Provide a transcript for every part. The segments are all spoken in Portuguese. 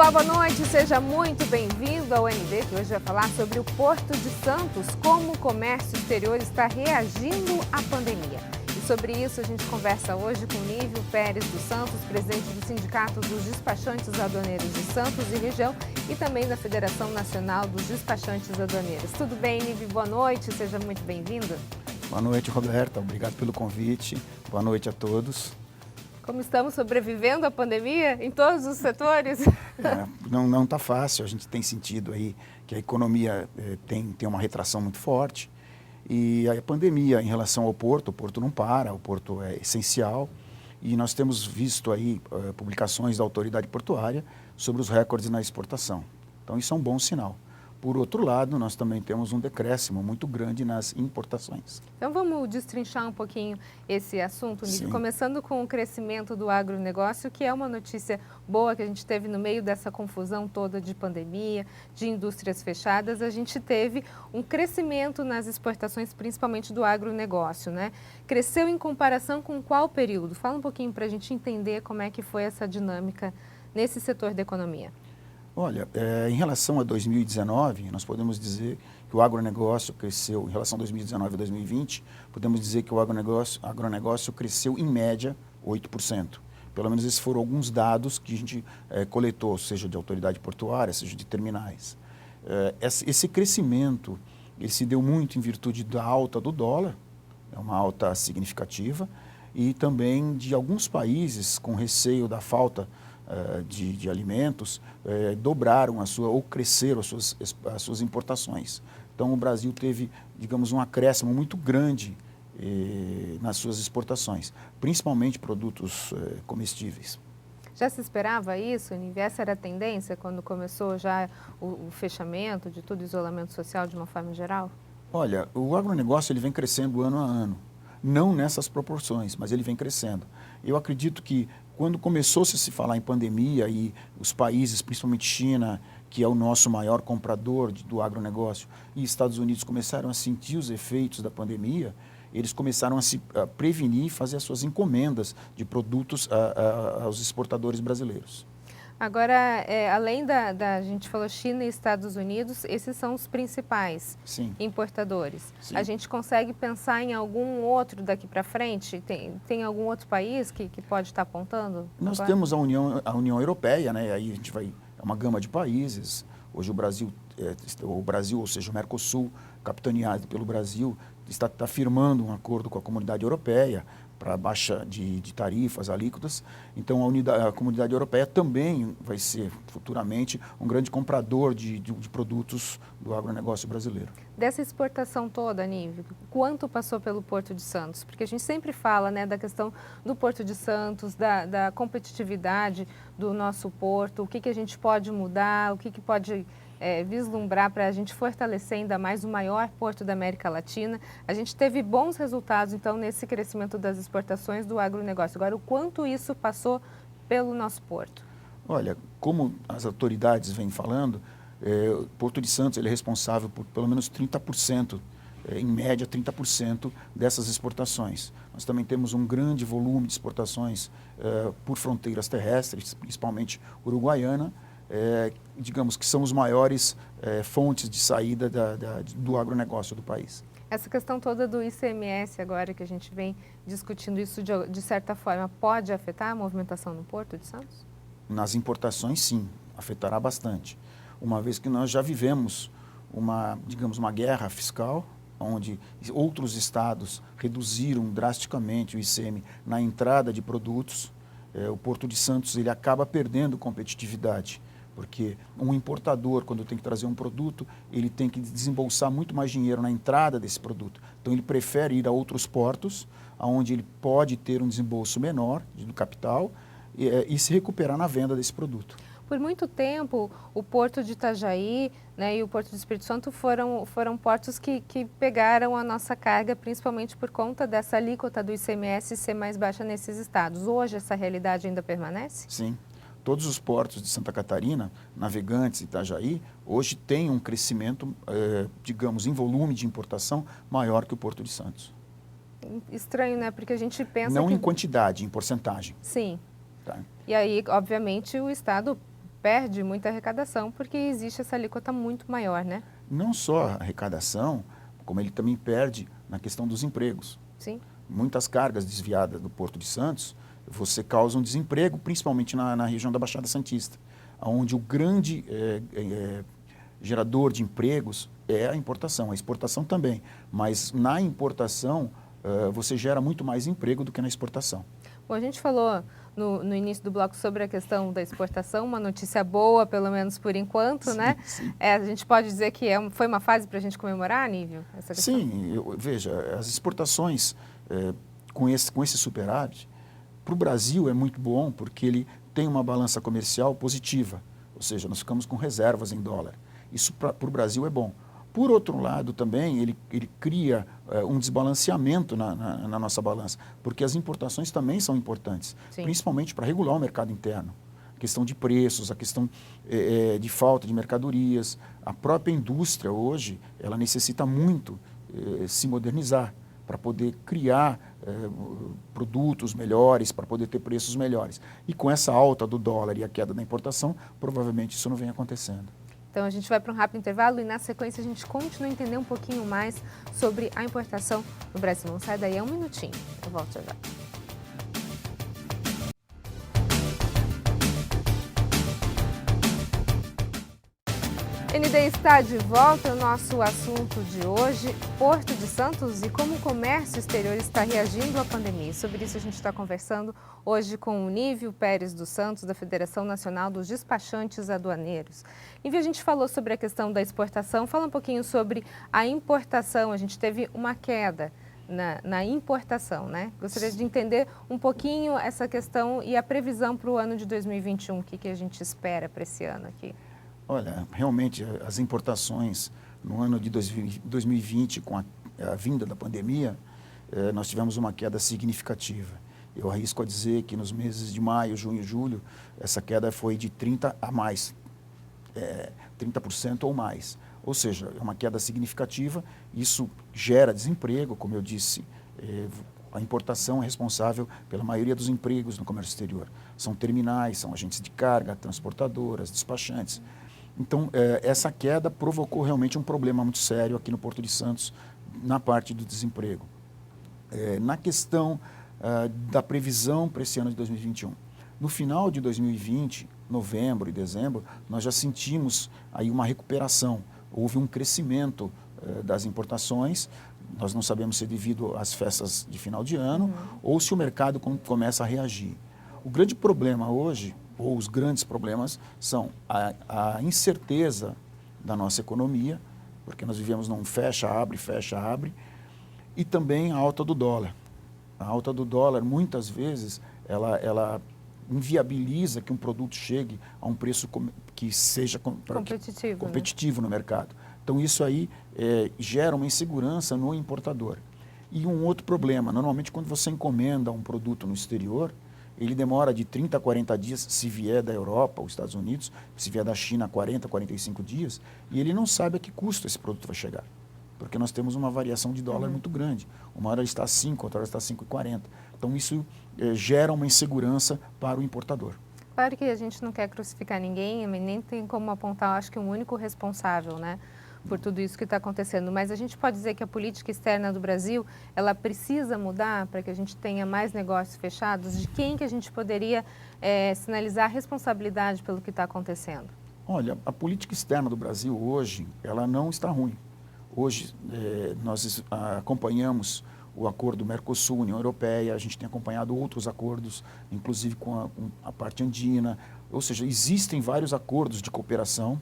Olá, boa noite, seja muito bem-vindo ao ND, que hoje vai falar sobre o Porto de Santos, como o comércio exterior está reagindo à pandemia. E sobre isso a gente conversa hoje com Nívio Pérez dos Santos, presidente do Sindicato dos Despachantes Aduaneiros de Santos e região e também da Federação Nacional dos Despachantes Aduaneiros. Tudo bem, Nívio? Boa noite, seja muito bem-vindo. Boa noite, Roberta. Obrigado pelo convite. Boa noite a todos. Como estamos sobrevivendo à pandemia em todos os setores? Não está fácil. A gente tem sentido aí que a economia tem uma retração muito forte. E a pandemia em relação ao Porto, o Porto não para, o Porto é essencial. E nós temos visto aí publicações da autoridade portuária sobre os recordes na exportação. Então isso é um bom sinal. Por outro lado, nós também temos um decréscimo muito grande nas importações. Então vamos destrinchar um pouquinho esse assunto, Nívio, começando com o crescimento do agronegócio, que é uma notícia boa que a gente teve no meio dessa confusão toda de pandemia, de indústrias fechadas. A gente teve um crescimento nas exportações, principalmente do agronegócio, né? Cresceu em comparação com qual período? Fala um pouquinho para a gente entender como é que foi essa dinâmica nesse setor da economia. Olha, em relação a 2019, nós podemos dizer que o agronegócio cresceu, em relação a 2019 a 2020, podemos dizer que o agronegócio cresceu em média 8%. Pelo menos esses foram alguns dados que a gente coletou, seja de autoridade portuária, seja de terminais. Esse crescimento, ele se deu muito em virtude da alta do dólar, é uma alta significativa, e também de alguns países com receio da falta de alimentos, dobraram ou cresceram as suas importações. Então o Brasil teve, digamos, um acréscimo muito grande nas suas exportações, principalmente produtos comestíveis. Já se esperava isso, Nívio? Essa era a tendência quando começou já o fechamento de tudo, o isolamento social de uma forma geral? Olha, o agronegócio ele vem crescendo ano a ano. Não nessas proporções, mas ele vem crescendo. Eu acredito que quando começou-se a se falar em pandemia e os países, principalmente China, que é o nosso maior comprador do agronegócio, e Estados Unidos começaram a sentir os efeitos da pandemia, eles começaram a prevenir e fazer as suas encomendas de produtos aos exportadores brasileiros. Agora, além a gente falou China e Estados Unidos, esses são os principais importadores. Sim. A gente consegue pensar em algum outro daqui para frente? Tem algum outro país que pode estar apontando? Nós temos a União Europeia, né? Aí a gente é uma gama de países. Hoje o Brasil, ou seja, o Mercosul, capitaneado pelo Brasil, está firmando um acordo com a Comunidade Europeia para baixa de tarifas, alíquotas. Então, a Comunidade Europeia também vai ser, futuramente, um grande comprador de produtos do agronegócio brasileiro. Dessa exportação toda, Nívio, quanto passou pelo Porto de Santos? Porque a gente sempre fala, né, da questão do Porto de Santos, da competitividade do nosso porto, o que a gente pode mudar, o que pode vislumbrar para a gente fortalecer ainda mais o maior porto da América Latina. A gente teve bons resultados, então, nesse crescimento das exportações do agronegócio. Agora, o quanto isso passou pelo nosso porto? Olha, como as autoridades vêm falando, o Porto de Santos ele é responsável por pelo menos 30%, em média 30% dessas exportações. Nós também temos um grande volume de exportações por fronteiras terrestres, principalmente uruguaiana, digamos que são os maiores fontes de saída do agronegócio do país. Essa questão toda do ICMS agora que a gente vem discutindo isso de certa forma, pode afetar a movimentação no Porto de Santos? Nas importações, sim, afetará bastante. Uma vez que nós já vivemos uma guerra fiscal, onde outros estados reduziram drasticamente o ICM na entrada de produtos, o Porto de Santos ele acaba perdendo competitividade. Porque um importador, quando tem que trazer um produto, ele tem que desembolsar muito mais dinheiro na entrada desse produto. Então, ele prefere ir a outros portos, onde ele pode ter um desembolso menor do capital e se recuperar na venda desse produto. Por muito tempo, o Porto de Itajaí, né, e o Porto do Espírito Santo foram portos que pegaram a nossa carga, principalmente por conta dessa alíquota do ICMS ser mais baixa nesses estados. Hoje, essa realidade ainda permanece? Sim. Todos os portos de Santa Catarina, Navegantes e Itajaí, hoje têm um crescimento, digamos, em volume de importação maior que o Porto de Santos. Estranho, né? Porque a gente pensa Não em quantidade, em porcentagem. Sim. Tá? E aí, obviamente, o Estado perde muita arrecadação porque existe essa alíquota muito maior, né? Não só a arrecadação, como ele também perde na questão dos empregos. Sim. Muitas cargas desviadas do Porto de Santos, você causa um desemprego, principalmente na região da Baixada Santista, onde o grande gerador de empregos é a importação, a exportação também. Mas na importação, você gera muito mais emprego do que na exportação. Bom, a gente falou no início do bloco sobre a questão da exportação, uma notícia boa, pelo menos por enquanto, Sim, né? sim. A gente pode dizer que foi uma fase para a gente comemorar, Nívio? Essa questão? Sim, veja, as exportações com esse superávit, para o Brasil é muito bom porque ele tem uma balança comercial positiva, ou seja, nós ficamos com reservas em dólar. Isso para o Brasil é bom. Por outro lado, também, ele cria um desbalanceamento na nossa balança, porque as importações também são importantes, Sim. principalmente para regular o mercado interno. A questão de preços, a questão de falta de mercadorias. A própria indústria hoje, ela necessita muito se modernizar para poder criar produtos melhores, para poder ter preços melhores. E com essa alta do dólar e a queda da importação, provavelmente isso não vem acontecendo. Então a gente vai para um rápido intervalo e na sequência a gente continua a entender um pouquinho mais sobre a importação no Brasil. Não sai daí, um minutinho. Eu volto já. ND está de volta. O nosso assunto de hoje, Porto de Santos e como o comércio exterior está reagindo à pandemia. Sobre isso a gente está conversando hoje com o Nívio Pérez dos Santos, da Federação Nacional dos Despachantes Aduaneiros. Nívio, a gente falou sobre a questão da exportação, fala um pouquinho sobre a importação. A gente teve uma queda na importação, né? Gostaria de entender um pouquinho essa questão e a previsão para o ano de 2021, o que a gente espera para esse ano aqui. Olha, realmente as importações no ano de 2020, com a vinda da pandemia, nós tivemos uma queda significativa. Eu arrisco a dizer que nos meses de maio, junho e julho, essa queda foi de 30% a mais, 30% ou mais. Ou seja, é uma queda significativa, isso gera desemprego, como eu disse, a importação é responsável pela maioria dos empregos no comércio exterior. São terminais, são agentes de carga, transportadoras, despachantes. Então, essa queda provocou realmente um problema muito sério aqui no Porto de Santos, na parte do desemprego. Na questão da previsão para esse ano de 2021. No final de 2020, novembro e dezembro, nós já sentimos aí uma recuperação. Houve um crescimento das importações. Nós não sabemos se é devido às festas de final de ano ou se o mercado começa a reagir. O grande problema hoje, ou os grandes problemas, são a incerteza da nossa economia, porque nós vivemos num fecha, abre, e também a alta do dólar. A alta do dólar, muitas vezes, ela inviabiliza que um produto chegue a um preço que seja competitivo no mercado. Então, isso aí gera uma insegurança no importador. E um outro problema, normalmente quando você encomenda um produto no exterior, ele demora de 30 a 40 dias, se vier da Europa ou Estados Unidos, se vier da China, 40, 45 dias, e ele não sabe a que custo esse produto vai chegar. Porque nós temos uma variação de dólar muito grande. Uma hora ele está a 5, outra hora está a 5,40. Então, isso gera uma insegurança para o importador. Claro que a gente não quer crucificar ninguém, nem tem como apontar, acho que um único responsável, né, por tudo isso que está acontecendo. Mas a gente pode dizer que a política externa do Brasil, ela precisa mudar para que a gente tenha mais negócios fechados? De quem que a gente poderia sinalizar a responsabilidade pelo que está acontecendo? Olha, a política externa do Brasil hoje, ela não está ruim. Hoje, nós acompanhamos o acordo Mercosul-União Europeia, a gente tem acompanhado outros acordos, inclusive com a parte andina, ou seja, existem vários acordos de cooperação,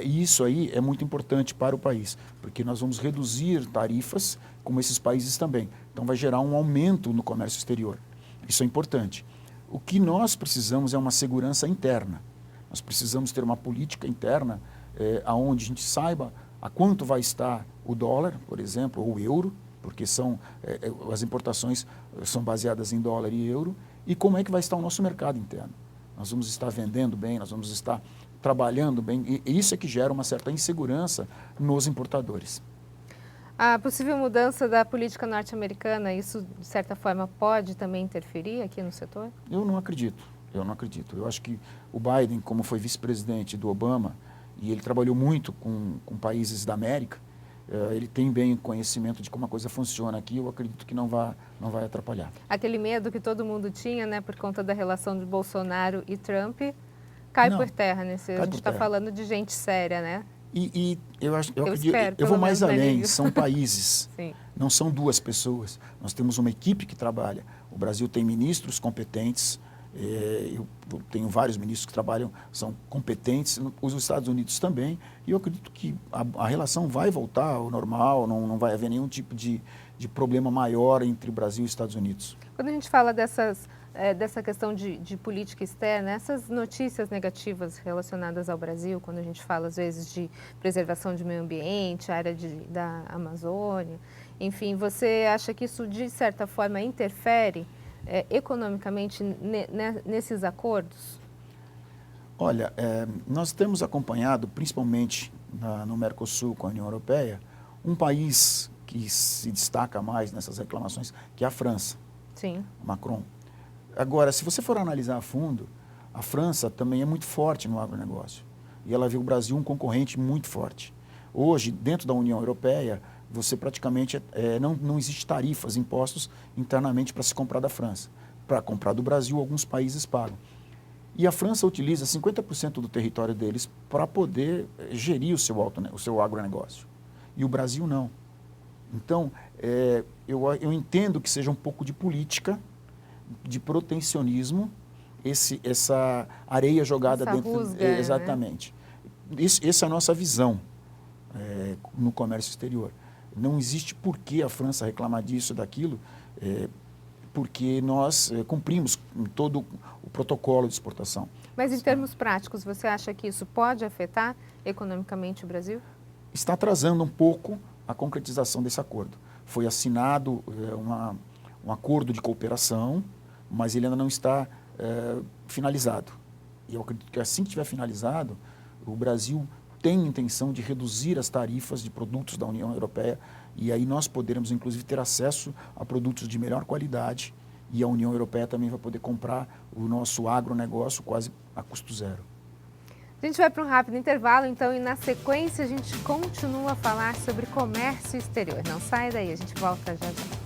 e isso aí é muito importante para o país, porque nós vamos reduzir tarifas como esses países também. Então, vai gerar um aumento no comércio exterior. Isso é importante. O que nós precisamos é uma segurança interna. Nós precisamos ter uma política interna onde a gente saiba a quanto vai estar o dólar, por exemplo, ou o euro, porque as importações são baseadas em dólar e euro, e como é que vai estar o nosso mercado interno. Nós vamos estar vendendo bem, nós vamos estar trabalhando bem, e isso é que gera uma certa insegurança nos importadores. A possível mudança da política norte-americana, isso de certa forma pode também interferir aqui no setor? Eu não acredito. Eu não acredito. Eu acho que o Biden, como foi vice-presidente do Obama, e ele trabalhou muito com países da América, ele tem bem conhecimento de como a coisa funciona aqui, eu acredito que não vai atrapalhar. Aquele medo que todo mundo tinha, né, por conta da relação de Bolsonaro e Trump, cai Não, por terra. A gente está falando de gente séria, né? E eu acredito, espero, eu vou pelo mais menos, né, além, Lívia? são países, Sim. não são duas pessoas. Nós temos uma equipe que trabalha. O Brasil tem ministros competentes, eu tenho vários ministros que trabalham, são competentes, os Estados Unidos também, e eu acredito que a relação vai voltar ao normal, não vai haver nenhum tipo de problema maior entre o Brasil e os Estados Unidos. Quando a gente fala dessa questão de política externa, essas notícias negativas relacionadas ao Brasil, quando a gente fala às vezes de preservação de meio ambiente, área da Amazônia, enfim, você acha que isso de certa forma interfere economicamente nesses acordos? Olha, nós temos acompanhado, principalmente no Mercosul com a União Europeia, um país que se destaca mais nessas reclamações, que é a França. Sim. Macron. Agora, se você for analisar a fundo, a França também é muito forte no agronegócio. E ela vê o Brasil um concorrente muito forte. Hoje, dentro da União Europeia, você praticamente não existe tarifas, impostos internamente para se comprar da França. Para comprar do Brasil, alguns países pagam. E a França utiliza 50% do território deles para poder gerir o seu agronegócio. E o Brasil não. Então, eu entendo que seja um pouco de política, de protecionismo, essa areia jogada essa dentro... rusga, exatamente. Né? Essa é a nossa visão no comércio exterior. Não existe por que a França reclamar disso, daquilo, porque nós cumprimos todo o protocolo de exportação. Mas em termos práticos, você acha que isso pode afetar economicamente o Brasil? Está atrasando um pouco a concretização desse acordo. Foi assinado um acordo de cooperação, mas ele ainda não está finalizado. E eu acredito que assim que estiver finalizado, o Brasil tem intenção de reduzir as tarifas de produtos da União Europeia e aí nós poderemos, inclusive, ter acesso a produtos de melhor qualidade e a União Europeia também vai poder comprar o nosso agronegócio quase a custo zero. A gente vai para um rápido intervalo, então, e na sequência a gente continua a falar sobre comércio exterior. Não sai daí, a gente volta já já.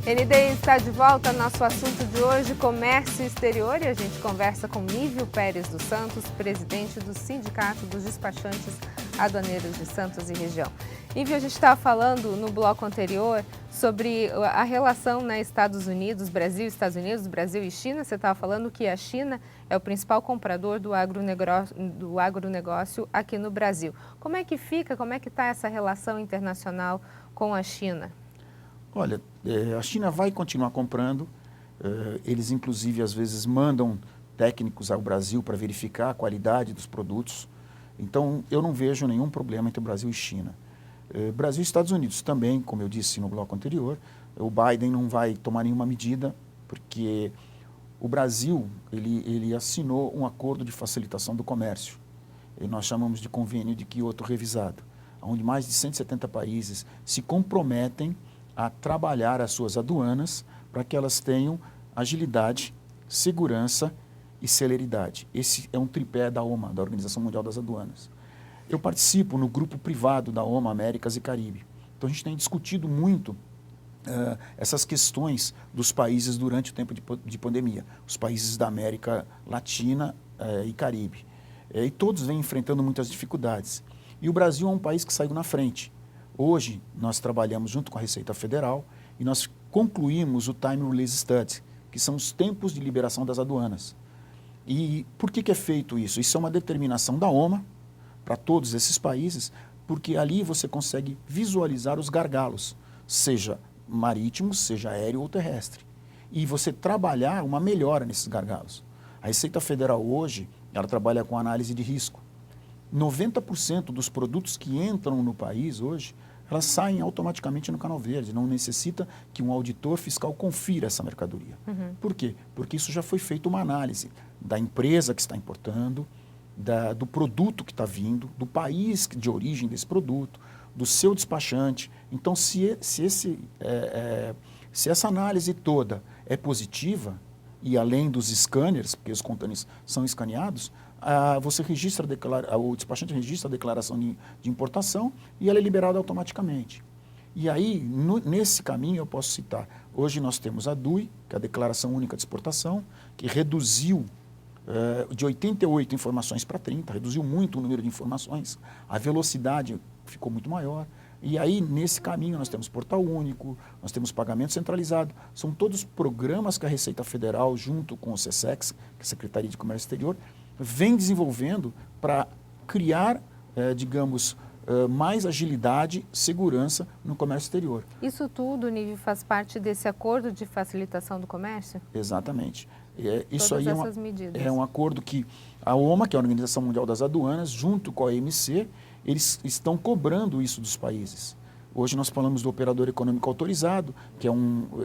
ND está de volta, nosso assunto de hoje, comércio exterior, e a gente conversa com Nívio Pérez dos Santos, presidente do Sindicato dos Despachantes Aduaneiros de Santos e região. Nívio, a gente estava falando no bloco anterior sobre a relação, né, Estados Unidos, Brasil e Estados Unidos, Brasil e China. Você estava falando que a China é o principal comprador do agronegócio aqui no Brasil. Como é que fica, como é que está essa relação internacional com a China? Olha, a China vai continuar comprando, eles inclusive às vezes mandam técnicos ao Brasil para verificar a qualidade dos produtos, então eu não vejo nenhum problema entre Brasil e China. Brasil e Estados Unidos também, como eu disse no bloco anterior, o Biden não vai tomar nenhuma medida, porque o Brasil ele assinou um acordo de facilitação do comércio, e nós chamamos de convênio de Kyoto revisado, onde mais de 170 países se comprometem a trabalhar as suas aduanas para que elas tenham agilidade, segurança e celeridade. Esse é um tripé da OMA, da Organização Mundial das Aduanas. Eu participo no grupo privado da OMA Américas e Caribe. Então a gente tem discutido muito essas questões dos países durante o tempo de pandemia, os países da América Latina e Caribe. E todos vêm enfrentando muitas dificuldades. E o Brasil é um país que saiu na frente. Hoje, nós trabalhamos junto com a Receita Federal e nós concluímos o Time Release Study, que são os tempos de liberação das aduanas. E por que é feito isso? Isso é uma determinação da OMA para todos esses países, porque ali você consegue visualizar os gargalos, seja marítimo, seja aéreo ou terrestre. E você trabalhar uma melhora nesses gargalos. A Receita Federal hoje, ela trabalha com análise de risco. 90% dos produtos que entram no país hoje, elas saem automaticamente no Canal Verde, não necessita que um auditor fiscal confira essa mercadoria. Uhum. Por quê? Porque isso já foi feita uma análise da empresa que está importando, do produto que está vindo, do país de origem desse produto, do seu despachante. Então, se essa análise toda é positiva, e além dos scanners, porque os contêineres são escaneados, você registra o despachante registra a declaração de importação e ela é liberada automaticamente. E aí, nesse caminho, eu posso citar, hoje nós temos a DUI, que é a Declaração Única de Exportação, que reduziu de 88 informações para 30, reduziu muito o número de informações, a velocidade ficou muito maior. E aí, nesse caminho, nós temos Portal Único, nós temos Pagamento Centralizado, são todos programas que a Receita Federal, junto com o SESEX, que é a Secretaria de Comércio Exterior, vem desenvolvendo para criar, digamos, mais agilidade, segurança no comércio exterior. Isso tudo, Nívio, faz parte desse acordo de facilitação do comércio? Exatamente. Isso Todas aí essas medidas. é um acordo que a OMA, que é a Organização Mundial das Aduanas, junto com a OMC, eles estão cobrando isso dos países. Hoje nós falamos do operador econômico autorizado, que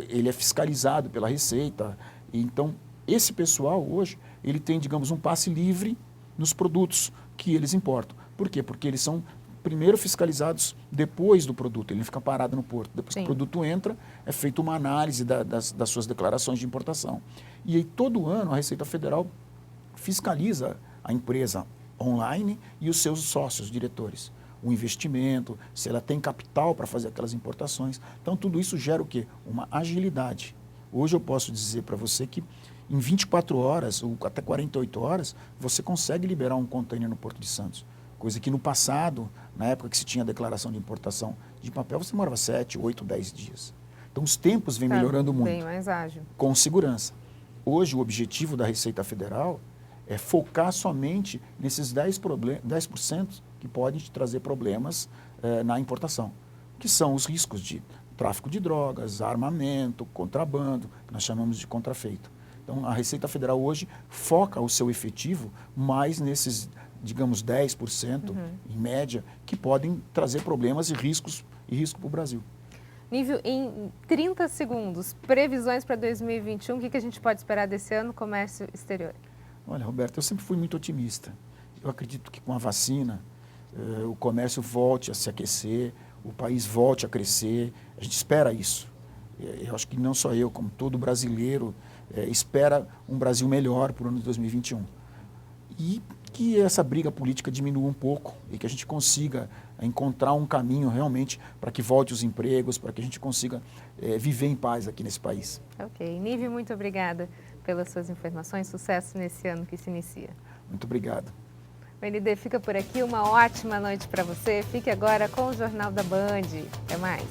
ele é fiscalizado pela Receita. Então, esse pessoal hoje, ele tem, digamos, um passe livre nos produtos que eles importam. Por quê? Porque eles são primeiro fiscalizados depois do produto, ele fica parado no porto. Depois que o produto entra, é feita uma análise das suas declarações de importação. E aí, todo ano, a Receita Federal fiscaliza a empresa online e os seus sócios, diretores. O investimento, se ela tem capital para fazer aquelas importações. Então, tudo isso gera o quê? Uma agilidade. Hoje eu posso dizer para você que em 24 horas, ou até 48 horas, você consegue liberar um container no Porto de Santos. Coisa que no passado, na época que se tinha a declaração de importação de papel, você demorava 7, 8, 10 dias. Então, os tempos vêm melhorando muito. Bem mais ágil. Com segurança. Hoje, o objetivo da Receita Federal é focar somente nesses 10% que podem te trazer problemas na importação, que são os riscos de tráfico de drogas, armamento, contrabando, que nós chamamos de contrafeito. Então, a Receita Federal hoje foca o seu efetivo mais nesses, digamos, 10%, em média, que podem trazer problemas e risco para o Brasil. Nívio, em 30 segundos, previsões para 2021, o que a gente pode esperar desse ano, comércio exterior? Olha, Roberto, eu sempre fui muito otimista. Eu acredito que com a vacina, o comércio volte a se aquecer, o país volte a crescer. A gente espera isso. Eu acho que não só eu, como todo brasileiro, espera um Brasil melhor para o ano de 2021. E que essa briga política diminua um pouco e que a gente consiga encontrar um caminho realmente para que volte os empregos, para que a gente consiga viver em paz aqui nesse país. Ok. Nívio, muito obrigada pelas suas informações. Sucesso nesse ano que se inicia. Muito obrigado. O ND fica por aqui. Uma ótima noite para você. Fique agora com o Jornal da Band. Até mais.